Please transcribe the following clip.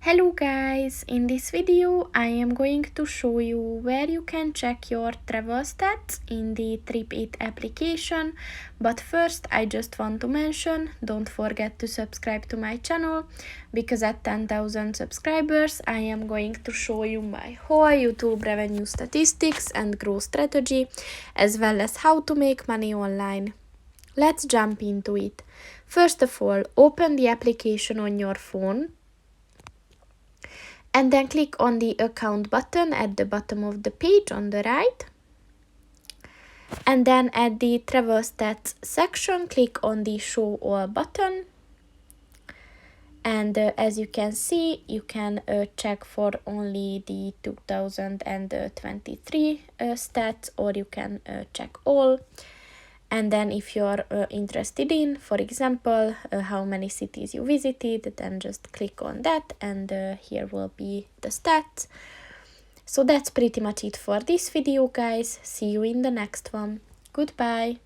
Hello guys, in this video I am going to show you where you can check your travel stats in the TripIt application, but first I just want to mention, don't forget to subscribe to my channel, because at 10,000 subscribers I am going to show you my whole YouTube revenue statistics and growth strategy, as well as how to make money online. Let's jump into it. First of all, open the application on your phone and then click on the account button at the bottom of the page on the right. And then at the travel stats section, click on the show all button. And as you can see, you can check for only the 2023 stats, or you can check all. And then if you're interested in, for example, how many cities you visited, then just click on that and here will be the stats. So that's pretty much it for this video, guys. See you in the next one. Goodbye.